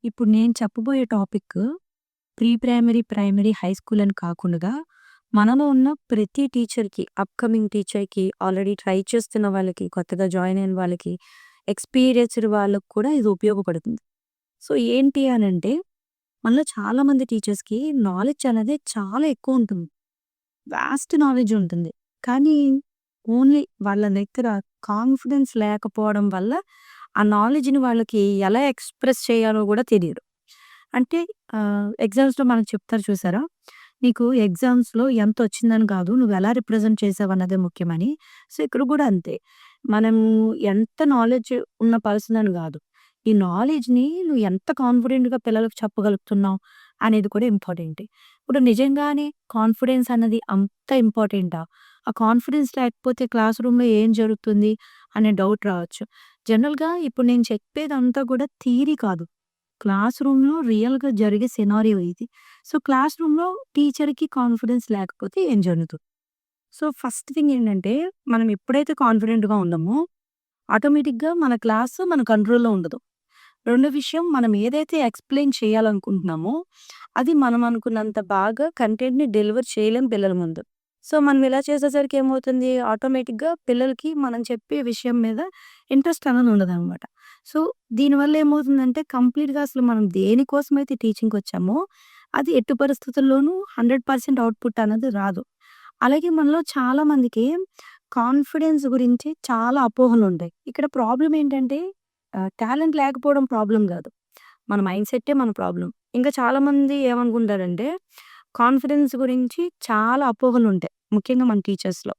ఇప్పుడు నేను చెప్పబోయే topic pre primary, primary, high school అని కాకుండగా మనలో ఉన్న ప్రతి టీచర్‌కి, అప్‌కమింగ్ టీచర్‌కి, ఆల్రెడీ ట్రై చేస్తున్న వాళ్ళకి, కొత్తగా జాయిన్ అయిన వాళ్ళకి, ఎక్స్‌పీరియన్స్‌డ్ వాళ్ళకి కూడా ఇది ఉపయోగపడుతుంది. సో, ఏంటి అనంటే మనలో చాలామంది టీచర్స్‌కి నాలెడ్జ్ అనేది చాలా ఎక్కువుంటుంది. వాస్ట్ నాలెడ్జ్ ఉంటుంది. కానీ ఓన్లీ వాళ్ళ దగ్గర కాన్ఫిడెన్స్ లేకపోవడం వల్ల ఆ నాలెడ్జ్‌ని వాళ్ళకి ఎలా ఎక్స్‌ప్రెస్ చేయాలో గూడా తెలీదు. అంటే ఎగ్జామ్స్‌లో మనకు చెప్తారు చూసారా? నీకు ఎగ్జామ్స్‌లో ఎంతొచ్చిందని కాదు, నువ్వెలా రిప్రజెంట్ చేసావన్నదే ముఖ్యమని. సో, ఇక్కడ గూడా అంతే. మనము ఎంత నాలెడ్జ్ ఉన్న పర్సన్ అని గాదు. ఈ నాలెడ్జ్‌ని నువ్వు ఎంత కాన్ఫిడెంట్‌గా పిల్లలకి చెప్పగలుగుతున్నావు అనేది కూడా ఇంపార్టెంటే. ఇప్పుడు నిజంగానే కాన్ఫిడెన్స్ అన్నది అంత ఇంపార్టెంటా? ఆ కాన్ఫిడెన్స్ లేకపోతే క్లాస్ రూమ్‌లో ఏం జరుగుతుంది అనే డౌట్ రావచ్చు. జనరల్‌గా ఇప్పుడు నేను చెప్పేదంతా కూడా థియరీ కాదు. క్లాస్ రూమ్‌లో రియల్‌గా జరిగే సినారియో ఇది. సో, క్లాస్ రూమ్‌లో టీచర్‌కి కాన్ఫిడెన్స్ లేకపోతే ఏం జరుగుతుంది? సో, ఫస్ట్ థింగ్ ఏంటంటే, మనం ఎప్పుడైతే కాన్ఫిడెంట్‌గా ఉన్నామో, ఆటోమేటిక్‌గా మన క్లాసు మన కంట్రోల్‌లో ఉండదు. రెండో విషయం, మనం ఏదైతే ఎక్స్‌ప్లెయిన్ చేయాలనుకుంటున్నామో, అది మనం అనుకున్నంత బాగా కంటెంట్‌ని డెలివర్ చేయలేం పిల్లల ముందు. సో, మనం ఇలా చేసేసరికి ఏమవుతుంది, ఆటోమేటిక్‌గా పిల్లలకి మనం చెప్పే విషయం మీద ఇంట్రెస్ట్ అనేది ఉండదనమాట. సో, దీనివల్ల ఏమవుతుందంటే, కంప్లీట్‌గా అసలు మనం దేనికోసమైతే టీచింగ్‌కొచ్చామో, అది ఎట్టి పరిస్థితుల్లోనూ 100% అవుట్‌పుట్ అనేది రాదు. అలాగే మనలో చాలా మందికి కాన్ఫిడెన్స్ గురించి చాలా అపోహలుంటాయి. ఇక్కడ ప్రాబ్లమ్ ఏంటంటే టాలెంట్ లేకపోవడం ప్రాబ్లమ్ గాదు. మన మైండ్ సెట్టే మన ప్రాబ్లమ్. ఇంకా చాలామంది ఏమనుకుంటారంటే, కాన్ఫిడెన్స్ గురించి చాలా అపోహలుంటాయి. ముఖ్యంగా మన టీచర్స్‌లో.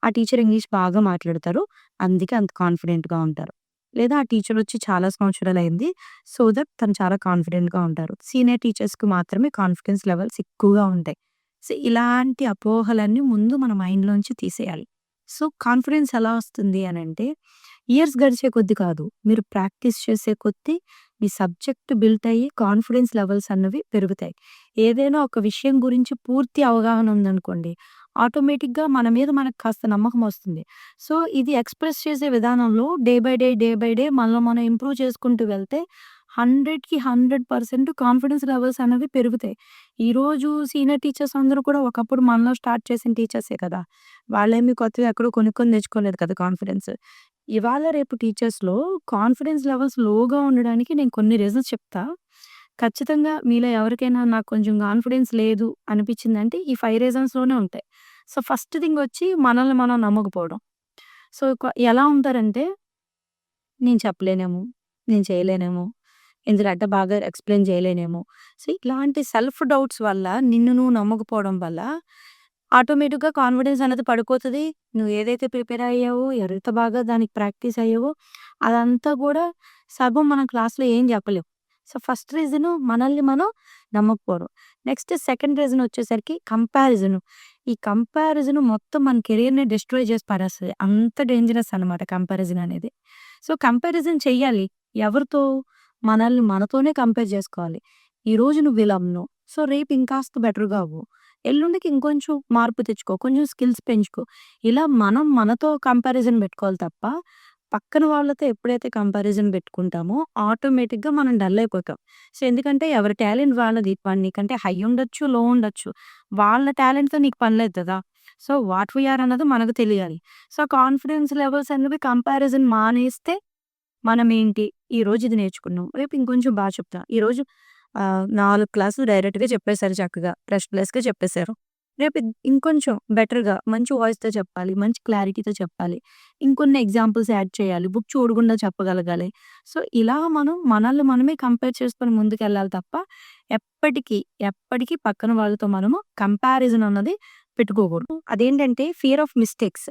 ఆ టీచర్ ఇంగ్లీష్ బాగా మాట్లాడతారు. అందుకే అంత కాన్ఫిడెంట్‌గా ఉంటారు. లేదా ఆ టీచరొచ్చి చాలా సంవత్సరాలయింది. సో దట్ తను చాలా కాన్ఫిడెంట్‌గా ఉంటారు. సీనియర్ టీచర్స్‌కి మాత్రమే కాన్ఫిడెన్స్ లెవెల్స్ ఎక్కువగా ఉంటాయి. సో, ఇలాంటి అపోహలన్నీ ముందు మన మైండ్‌లోంచి తీసేయాలి. సో, కాన్ఫిడెన్స్ ఎలా వస్తుంది అనంటే, ఇయర్స్ గడిచే కొద్దీ కాదు. మీరు ప్రాక్టీస్ చేసే కొద్దీ మీ సబ్జెక్ట్ బిల్ట్ అయ్యి కాన్ఫిడెన్స్ లెవెల్స్ అన్నవి పెరుగుతాయి. ఏదైనా ఒక విషయం గురించి పూర్తి అవగాహన ఉందనుకోండి, ఆటోమేటిక్‌గా మన మీద మనకు కాస్త నమ్మకం వస్తుంది. సో, ఇది ఎక్స్‌ప్రెస్ చేసే విధానంలో day by day, day by day మనలో మనం ఇంప్రూవ్ చేసుకుంటూ వెళ్తే 100కి 100% కాన్ఫిడెన్స్ లెవెల్స్ అనేవి పెరుగుతాయి. ఈరోజు సీనియర్ టీచర్స్ అందరూ కూడా ఒకప్పుడు మనలో స్టార్ట్ చేసిన టీచర్సే కదా! వాళ్ళేమి కొత్తగా ఎక్కడో కొనుక్కొని తెచ్చుకోలేదు కదా కాన్ఫిడెన్స్. ఇవాళ రేపు టీచర్స్‌లో కాన్ఫిడెన్స్ లెవెల్స్ లోగా ఉండడానికి నేను కొన్ని రీజన్స్ చెప్తా. ఖచ్చితంగా మీలో ఎవరికైనా నాకు కొంచెం కాన్ఫిడెన్స్ లేదు అనిపించిందంటే ఈ 5 రీజన్స్‌లోనే ఉంటాయి. సో, ఫస్ట్ థింగ్ వచ్చి మనల్ని మనం నమ్మకపోవడం. సో, ఎలా ఉంటారంటే నేను చెప్పలేనేమో, నేను చేయలేనేమో, ఇందులో అంటే బాగా ఎక్స్‌ప్లెయిన్ చేయలేనేమో. సో, ఇట్లాంటి సెల్ఫ్ డౌట్స్ వల్ల నిన్ను నువ్వు నమ్మకపోవడం వల్ల ఆటోమేటిక్‌గా కాన్ఫిడెన్స్ అనేది పడిపోతది. నువ్వు ఏదైతే ప్రిపేర్ అయ్యావో, ఎంత బాగా దానికి ప్రాక్టీస్ అయ్యావో, అదంతా గూడా సగం మనం క్లాస్‌లో ఏం చెప్పలేం. సో, ఫస్ట్ రీజను మనల్ని మనం నమ్మకపోవడం. నెక్స్ట్ సెకండ్ రీజన్ వచ్చేసరికి కంపారిజను. ఈ కంపారిజన్ మొత్తం మన కెరియర్‌ని డిస్ట్రాయ్ చేసి పడేస్తది. అంత డేంజరస్ అనమాట కంపారిజన్ అనేది. సో, కంపారిజన్ చెయ్యాలి. ఎవరితో? మనల్ని మనతోనే కంపేర్ జేసుకోవాలి. ఈరోజు నువ్విలా ఉన్నావు. సో, రేపు ఇంకాస్త బెటర్‌గా అవ్వు. ఎల్లుండికి ఇంకొంచెం మార్పు తెచ్చుకో. కొంచెం స్కిల్స్ పెంచుకో. ఇలా మనం మనతో కంపారిజన్ పెట్టుకోవాలి తప్ప, పక్కన వాళ్ళతో ఎప్పుడైతే కంపారిజన్ పెట్టుకుంటామో ఆటోమేటిక్‌గా మనం డల్ అయిపోతాం. సో, ఎందుకంటే ఎవరి టాలెంట్ వాళ్ళది. వాడు నీకంటే హై ఉండొచ్చు, లో ఉండొచ్చు. వాళ్ళ టాలెంట్‌తో నీకు పని లేదు కదా! సో, వాట్ వి ఆర్ అన్నది మనకు తెలియాలి. సో, కాన్ఫిడెన్స్ లెవెల్స్ అనేవి కంపారిజన్ మానేస్తే మనమేంటి, ఈరోజు ఇది నేర్చుకున్నాం. రేపు ఇంకొంచెం చెప్తా. ఈరోజు 4 క్లాసులు డైరెక్ట్‌గా చెప్పేసారు చక్కగా. ప్లస్‌గా చెప్పేసారు. రేపు ఇంకొంచెం బెటర్‌గా మంచి వాయిస్‌తో చెప్పాలి. మంచి క్లారిటీతో చెప్పాలి. ఇంకొన్ని ఎగ్జాంపుల్స్ యాడ్ చేయాలి. బుక్ చూడకుండా చెప్పగలగాలి. సో, ఇలా మనం మనల్ని మనమే కంపేర్ చేసుకొని ముందుకెళ్ళాలి తప్ప, ఎప్పటికి, ఎప్పటికి పక్కన వాళ్ళతో మనము కంపారిజన్ అన్నది పెట్టుకోకూడదు. అదేంటంటే ఫియర్ ఆఫ్ మిస్టేక్స్.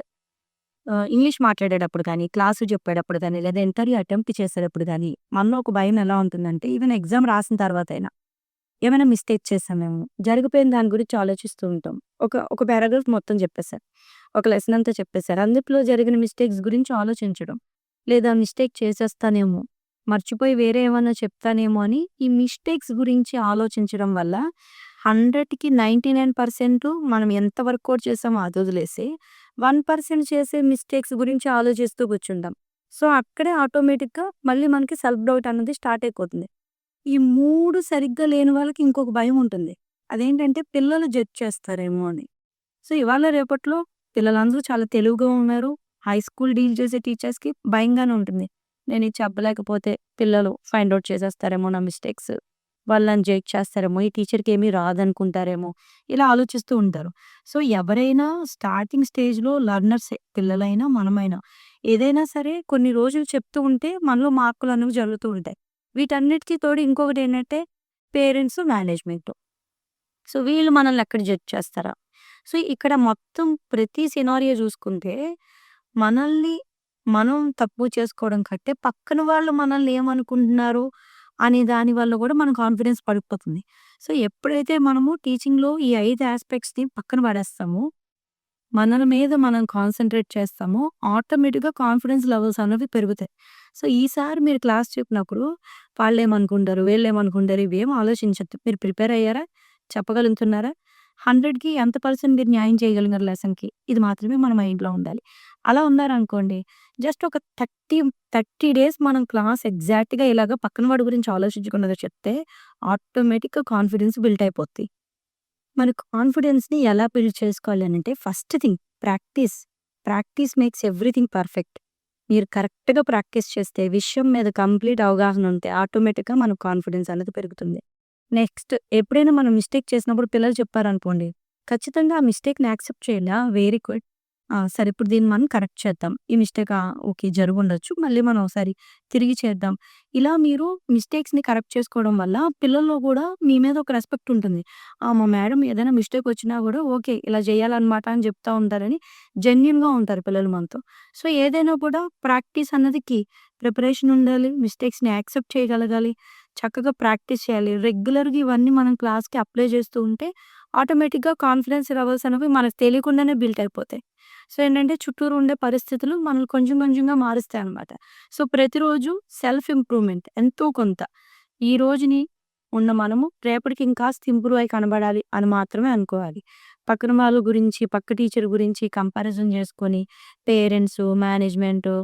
ఇంగ్లీష్ మాట్లాడేటప్పుడు గానీ, క్లాసు చెప్పేటప్పుడు గానీ, లేదా ఇంటర్వ్యూ అటెంప్ట్ చేసేటప్పుడు గానీ, మనలో ఒక భయం ఎలా ఉంటుందంటే, ఈవెన్ ఎగ్జామ్ రాసిన తర్వాతైనా, ఏమైనా మిస్టేక్ చేశామేమో, జరిగిపోయిన దాని గురించి ఆలోచిస్తూ ఉంటాం. ఒక పారాగ్రాఫ్ మొత్తం చెప్పేసారు. ఒక లెసన్ అంతా చెప్పేసారు. అందుట్లో జరిగిన మిస్టేక్స్ గురించి ఆలోచించడం. లేదా మిస్టేక్ చేసేస్తానేమో, మర్చిపోయి వేరే ఏమన్నా చెప్తానేమో అని ఈ మిస్టేక్స్ గురించి ఆలోచించడం వల్ల 100కి 99% మనం ఎంత వర్క్ ఔట్ చేసామో అది వదిలేసి 1% చేసే మిస్టేక్స్ గురించి ఆలోచిస్తూ కూర్చుంటాం. సో, అక్కడే ఆటోమేటిక్‌గా మళ్ళీ మనకి సెల్ఫ్ డౌట్ అన్నది స్టార్ట్ అయిపోతుంది. ఈ 3 సరిగ్గా లేని వాళ్ళకి ఇంకొక భయం ఉంటుంది. అదేంటంటే పిల్లలు జడ్జ్ చేస్తారేమో అని. సో, ఇవాళ రేపట్లో పిల్లలందరూ చాలా తెలివిగా ఉన్నారు. హై స్కూల్ డీల్ చేసే టీచర్స్‌కి భయంగానే ఉంటుంది. నేను ఇది చెప్పలేకపోతే పిల్లలు ఫైండ్ ఔట్ చేసేస్తారేమో నా మిస్టేక్స్. వాళ్ళు నన్ను జడ్జ్ చేస్తారేమో, ఈ టీచర్‌కి ఏమి రాదనుకుంటారేమో, ఇలా ఆలోచిస్తూ ఉంటారు. సో, ఎవరైనా స్టార్టింగ్ స్టేజ్‌లో లెర్నర్సే పిల్లలైనా, మనమైనా. ఏదైనా సరే కొన్ని రోజులు చెప్తూ ఉంటే మనలో మార్పులనేవి జరుగుతూ ఉంటాయి. వీటన్నిటికి తోడు ఇంకొకటేంటంటే పేరెంట్స్, మేనేజ్‌మెంటు. సో, వీళ్ళు మనల్ని ఎక్కడ జడ్జ్ చేస్తారా? సో, ఇక్కడ మొత్తం ప్రతి సినారియో చూసుకుంటే, మనల్ని మనం తక్కువ చేసుకోవడం కంటే, పక్కన వాళ్ళు మనల్ని ఏమనుకుంటున్నారు అనే దాని వల్ల కూడా మన కాన్ఫిడెన్స్ పడిపోతుంది. సో, ఎప్పుడైతే మనము టీచింగ్‌లో ఈ 5 యాస్పెక్ట్స్‌ని పక్కన పడేస్తామో, మనల మీద మనం కాన్సంట్రేట్ చేస్తామో, ఆటోమేటిక్‌గా కాన్ఫిడెన్స్ లెవెల్స్ అనేవి పెరుగుతాయి. సో, ఈసారి మీరు క్లాస్ చెప్పినప్పుడు వాళ్ళేమనుకుంటారు, వీళ్ళేమనుకుంటారు ఇవేం ఆలోచించొద్దు. మీరు ప్రిపేర్ అయ్యారా? చెప్పగలుగుతున్నారా? 100కి ఎంత పర్సెంట్ మీరు న్యాయం చేయగలిగారు లెసన్‌కి? ఇది మాత్రమే మన మైండ్‌లో ఉండాలి. అలా ఉన్నారనుకోండి, జస్ట్ ఒక 30 డేస్ మనం క్లాస్ ఎగ్జాక్ట్‌గా ఇలాగ పక్కన వాడి గురించి ఆలోచించకుండా చెప్తే ఆటోమేటిక్‌గా కాన్ఫిడెన్స్ బిల్డ్ అయిపోద్ది. మన కాన్ఫిడెన్స్‌ని ఎలా బిల్డ్ చేసుకోవాలి అనంటే first thing practice. Practice makes everything perfect. మీరు కరెక్ట్‌గా ప్రాక్టీస్ చేస్తే విషయం మీద కంప్లీట్ అవగాహన ఉంటే ఆటోమేటిక్‌గా మనకు కాన్ఫిడెన్స్ అనేది పెరుగుతుంది. నెక్స్ట్ ఎప్పుడైనా మనం మిస్టేక్ చేసినప్పుడు పిల్లలు చెప్పారనుకోండి, ఖచ్చితంగా ఆ మిస్టేక్‌ని యాక్సెప్ట్ చేయాలి. Very good. సరే ఇప్పుడు దీన్ని మనం కరెక్ట్ చేద్దాం. ఈ మిస్టేక్ ఓకే. జరుగుండొచ్చు. మళ్ళీ మనం ఒకసారి తిరిగి చేద్దాం. ఇలా మీరు మిస్టేక్స్‌ని కరెక్ట్ చేసుకోవడం వల్ల పిల్లల్లో కూడా మీ మీద ఒక రెస్పెక్ట్ ఉంటుంది. మా మేడం ఏదైనా మిస్టేక్ వచ్చినా కూడా ఓకే. ఇలా చేయాలన్నమాట అని చెప్తా ఉంటారని జెన్యూన్‌గా ఉంటారు పిల్లలు మనతో. సో, ఏదైనా కూడా ప్రాక్టీస్ అన్నది కీ. ప్రిపరేషన్ ఉండాలి. మిస్టేక్స్‌ని యాక్సెప్ట్ చేయగలగాలి. చక్కగా ప్రాక్టీస్ చేయాలి. రెగ్యులర్‌గా ఇవన్నీ మనం క్లాస్‌కి అప్లై చేస్తూ ఉంటే ఆటోమేటిక్‌గా కాన్ఫిడెన్స్ లెవెల్స్ అనేవి మనకు తెలియకుండానే బిల్డ్ అయిపోతాయి. సో, ఏంటంటే చుట్టూరు ఉండే పరిస్థితులు మనల్ని కొంచెం కొంచెంగా మారుస్తాయన్నమాట. సో, ప్రతిరోజు సెల్ఫ్ ఇంప్రూవ్‌మెంట్ ఎంతో కొంత. ఈ రోజుని ఉన్న మనము రేపటికి ఇంకాస్త ఇంప్రూవ్ అయ్యి కనబడాలి అని మాత్రమే అనుకోవాలి. పక్కన వాళ్ళ గురించి, పక్క టీచర్ గురించి కంపారిజన్ చేసుకొని పేరెంట్సు, మేనేజ్‌మెంటు,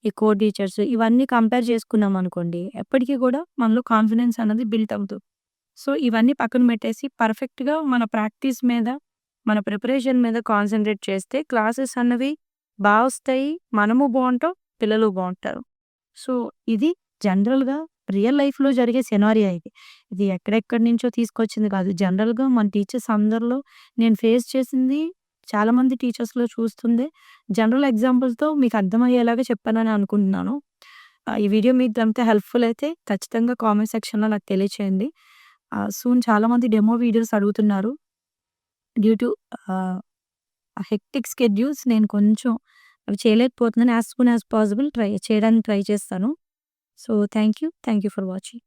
ఈ కో టీచర్స్ ఇవన్నీ కంపేర్ చేసుకున్నామనుకోండి, ఎప్పటికి కూడా మనలో కాన్ఫిడెన్స్ అన్నది బిల్డ్ అవ్వదు. సో, ఇవన్నీ పక్కన పెట్టేసి పర్ఫెక్ట్‌గా మన ప్రాక్టీస్ మీద, మన ప్రిపరేషన్ మీద కాన్సంట్రేట్ చేస్తే క్లాసెస్ అన్నవి వస్తాయి. మనము బావుంటాం. పిల్లలు బావుంటారు. సో, ఇది జనరల్‌గా రియల్ లైఫ్‌లో జరిగే సినారియో ఇది. ఇది ఎక్కడెక్కడి నుంచో తీసుకొచ్చింది కాదు. జనరల్‌గా మన టీచర్స్ అందరిలో నేను ఫేస్ చేసింది చాలామంది టీచర్స్‌లో చూస్తుందే జనరల్ ఎగ్జాంపుల్‌తో మీకు అర్థమయ్యేలాగా చెప్పానని అనుకుంటున్నాను. ఈ వీడియో మీకు గనుక హెల్ప్‌ఫుల్ అయితే ఖచ్చితంగా కామెంట్ సెక్షన్‌లో నాకు తెలియచేయండి. సూన్ చాలామంది డెమో వీడియోస్ అడుగుతున్నారు. డ్యూ టు ఆహ్, హెక్టిక్ స్కెడ్యూల్స్ నేను కొంచెం అవి చేయలేకపోతున్నాను. యాస్ సూన్ యాస్ పాసిబుల్ చేయడానికి ట్రై చేస్తాను. So, thank you. Thank you for watching.